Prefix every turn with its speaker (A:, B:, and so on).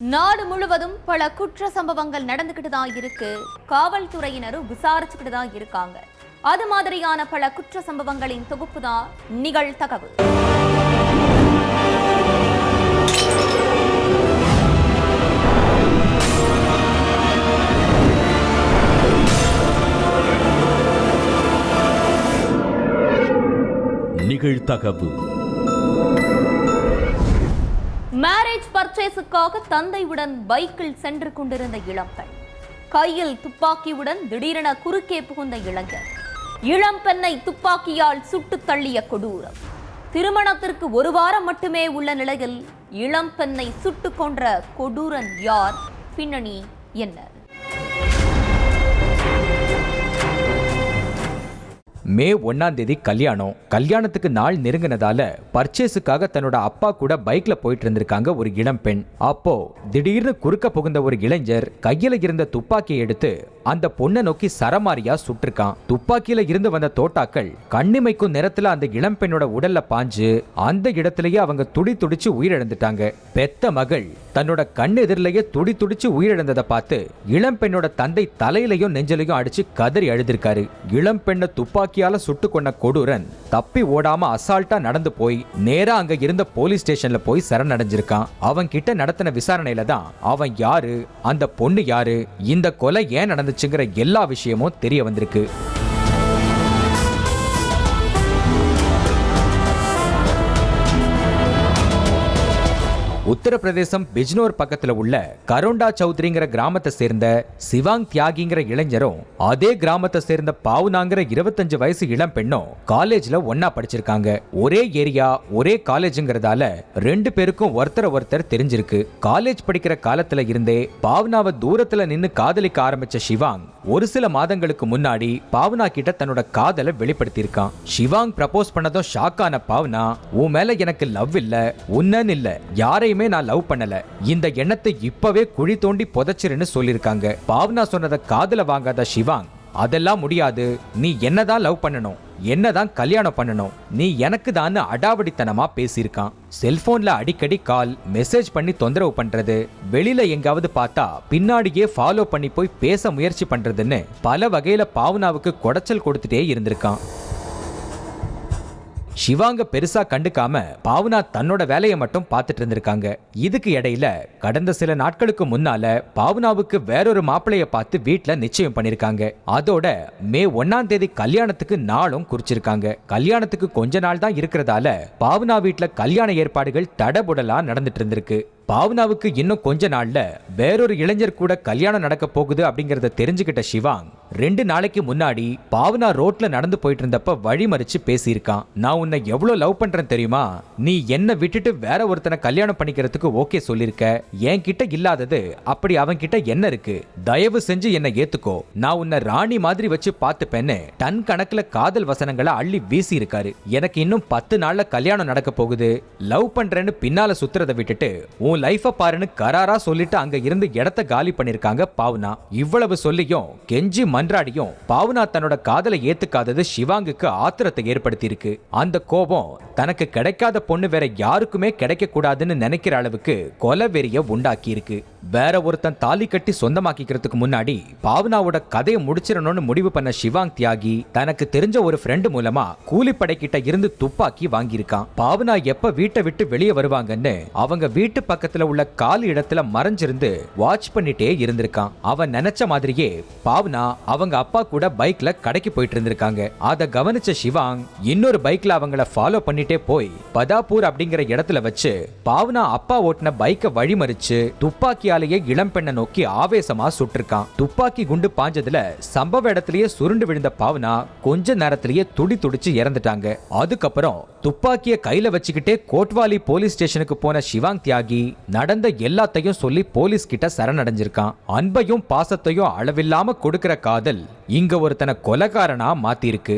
A: நாடு முழுவதும் பல குற்ற சம்பவங்கள் நடந்துகிட்டு தான் இருக்கு. காவல்துறையினரும் விசாரிச்சுக்கிட்டு தான் இருக்காங்க. அது மாதிரியான பல குற்ற சம்பவங்களின் தொகுப்பு தான் நிகழ்தகவு.
B: நிகழ்தகவு.
A: மேரேஜ் பர்ச்சேஸுக்காக தந்தையுடன் பைக்கில் சென்று கொண்டிருந்த இளம்பெண், கையில் துப்பாக்கியுடன் திடீரென குறுக்கே புகுந்த இளைஞர், இளம்பெண்ணை துப்பாக்கியால் சுட்டு தள்ளிய கொடூரம். திருமணத்திற்கு ஒரு வாரம் மட்டுமே உள்ள நிலையில் இளம்பெண்ணை சுட்டு கொன்ற கொடூரன் யார்? பின்னணி என்ன?
C: மே 1 கல்யாணம். கல்யாணத்துக்கு நாள் நெருங்கினதால பர்ச்சேஸுக்காக தன்னோட அப்பா கூட பைக்ல போயிட்டு இருந்திருக்காங்க ஒரு இளம் பெண். அப்போ திடீர்னு குறுக்க புகுந்த ஒரு இளைஞர் கையில இருந்த துப்பாக்கியை எடுத்து அந்த பொண்ணை நோக்கி சரமாரியா சுட்டிருக்கான். துப்பாக்கியில இருந்து வந்த தோட்டாக்கள் கண்ணிமைக்கும் நேரத்துல அந்த இளம் பெண்ணோட உடல்ல பாஞ்சு அந்த இடத்திலேயே அவங்க துடி துடிச்சு உயிரிழந்துட்டாங்க. பெத்த மகள் தன்னோட கண் எதிரிலேயே துடி துடிச்சு உயிரிழந்ததை பார்த்து இளம் பெண்ணோட தந்தை தலையிலையும் நெஞ்சலையும் அடிச்சு கதறி அழுதிருக்காரு. இளம் பெண்ணை துப்பாக்கியால சுட்டு கொண்ட கொடூரன் தப்பி ஓடாம அசால்ட்டா நடந்து போய் நேரா அங்க இருந்த போலீஸ் ஸ்டேஷன்ல போய் சரணடைஞ்சிருக்கான். அவன் கிட்ட நடத்தின விசாரணையில தான் அவன் யாரு, அந்த பொண்ணு யாரு, இந்த கொலை ஏன் நடந்துச்சுங்கிற எல்லா விஷயமும் தெரிய வந்திருக்கு. உத்தரப்பிரதேசம் பிஜ்னோர் பக்கத்துல உள்ள கரோண்டா சௌத்ரிங்கிற கிராமத்தை சேர்ந்த சிவாங் தியாகிங்கிற இளைஞரும் அதே கிராமத்தை சேர்ந்த பாவுனாங்கிற 25 வயசு இளம் பெண்ணும் காலேஜ்ல ஒன்னா படிச்சிருக்காங்க. ஒரே ஏரியா ஒரே காலேஜ்ங்கிறதால ரெண்டு பேருக்கும் ஒருத்தர் தெரிஞ்சிருக்கு. காலேஜ் படிக்கிற காலத்துல இருந்தே பாவுனாவை தூரத்துல நின்னு காதலிக்க ஆரம்பிச்ச சிவாங் ஒரு சில மாதங்களுக்கு முன்னாடி பாவனா கிட்ட தன்னோட காதலை வெளிப்படுத்தியிருக்கான். சிவாங் ப்ரப்போஸ் பண்ணதும் ஷாக் ஆன பாவனா, உன் மேல எனக்கு லவ் இல்ல, உன்னன்னு இல்ல, யாரையுமே நான் லவ் பண்ணல, இந்த எண்ணத்தை இப்பவே குழி தோண்டி புதைச்சிருன்னு சொல்லிருக்காங்க. பாவனா சொன்னதை காதுல வாங்காத சிவாங், அதெல்லாம் முடியாது, நீ என்னதான் லவ் பண்ணணும், என்னதான் கல்யாணம் பண்ணணும், நீ எனக்கு தான் அடாவடித்தனமா பேசியிருக்கான். செல்போன்ல அடிக்கடி கால் மெசேஜ் பண்ணி தொந்தரவு பண்றது, வெளியில எங்காவது பார்த்தா பின்னாடியே ஃபாலோ பண்ணி போய் பேச முயற்சி பண்றதுன்னு பல வகையில பாவனாவுக்கு குடைச்சல் கொடுத்துட்டே இருந்திருக்கான். சிவாங்க பெருசா கண்டுக்காம பாவனா தன்னோட வேலையை மட்டும் பார்த்துட்டு இருந்திருக்காங்க. இதுக்கு இடையில கடந்த சில நாட்களுக்கு முன்னால பாவனாவுக்கு வேறொரு மாப்பிளைய பார்த்து வீட்டுல நிச்சயம் பண்ணிருக்காங்க. அதோட மே 1 கல்யாணத்துக்கு நாளும் குறிச்சிருக்காங்க. கல்யாணத்துக்கு கொஞ்ச நாள் தான் இருக்கிறதால பாவனா வீட்டுல கல்யாண ஏற்பாடுகள் தடபுடலா நடந்துட்டு இருந்திருக்கு. பாவனாவுக்கு இன்னும் கொஞ்ச நாள்ல வேறொரு இளைஞர் கூட கல்யாணம் நடக்க போகுது அப்படிங்கறத தெரிஞ்சுக்கிட்ட சிவாங் 2 நாளைக்கு முன்னாடி பாவனா ரோட்ல நடந்து போயிட்டு இருந்தப்ப வழிமறிச்சு பேசியிருக்கான். நான் உன்னை எவ்வளவு லவ் பண்றேன் தெரியுமா, நீ என்ன விட்டுட்டு வேற ஒருத்தனை கல்யாணம் பண்ணிக்கிறதுக்கு ஓகே சொல்லிருக்க, என் கிட்ட இல்லாதது அப்படி அவன் கிட்ட என்ன இருக்கு, தயவு செஞ்சு என்ன ஏத்துக்கோ, நான் உன்னை ராணி மாதிரி வச்சு பார்த்துப்பேன்னு டன் கணக்குல காதல் வசனங்களை அள்ளி வீசி இருக்காரு. எனக்கு இன்னும் 10 நாள்ல கல்யாணம் நடக்க போகுது, லவ் பண்றேன்னு பின்னால சுத்துறதை விட்டுட்டு உன் லைஃப பாருன்னு கராரா சொல்லிட்டு அங்க இருந்து இடத்த காலி பண்ணிருக்காங்க பாவனா. இவ்வளவு சொல்லியும் கெஞ்சி மன்றாடியும் பாவனா தன்னோட காதலை ஏத்துக்காதது சிவாங்குக்கு ஆத்திரத்தை ஏற்படுத்தி இருக்கு. அந்த கோபம் தனக்கு கிடைக்காத பொண்ணு வேற யாருக்குமே கிடைக்க கூடாதுன்னு நினைக்கிற அளவுக்கு கொலவெறிய உண்டாக்கி இருக்கு. வேற ஒருத்தன் தாலி கட்டி சொந்தமாக்கிக்கிறதுக்கு முன்னாடி பாவனாவோட கதையை முடிச்சிடணும்னு முடிவு பண்ண சிவாங் தியாகி தனக்கு தெரிஞ்ச ஒரு ஃப்ரெண்டு மூலமா கூலிப்படை கிட்ட இருந்து துப்பாக்கி வாங்கியிருக்கான். பாவனா எப்ப வீட்டை விட்டு வெளியே வருவாங்கன்னு அவங்க வீட்டு பக்கத்துல உள்ள காலி இடத்துல மறைஞ்சிருந்து வாட்ச் பண்ணிட்டே இருந்திருக்கான். அவன் நினைச்ச மாதிரியே பாவனா அவங்க அப்பா கூட பைக்ல கடைக்கு போயிட்டு இருந்திருக்காங்க. அத கவனிச்ச சிவாங் இன்னொரு பைக்ல அவங்கள ஃபாலோ பண்ணிட்டே போய் பதாப்பூர் அப்படிங்கிற இடத்துல வச்சு பாவனா அப்பா ஓட்டின பைக்கை வழிமறிச்சு துப்பாக்கியாலேயே இளம் பெண்ணை நோக்கி ஆவேசமா சுட்டிருக்கான். துப்பாக்கி குண்டு பாஞ்சதுல சம்பவ இடத்திலேயே சுருண்டு விழுந்த பாவனா கொஞ்ச நேரத்திலேயே துடி துடிச்சு இறந்துட்டாங்க. அதுக்கப்புறம் துப்பாக்கிய கையில வச்சுக்கிட்டே கோட்வாலி போலீஸ் ஸ்டேஷனுக்கு போன சிவாங் தியாகி நடந்த எல்லாத்தையும் சொல்லி போலீஸ் கிட்ட சரணடைஞ்சிருக்கான். அன்பையும் பாசத்தையும் அளவில்லாம கொடுக்கிற காதல் இங்க ஒருத்தனை கொலைகாரனா மாத்திருக்கு.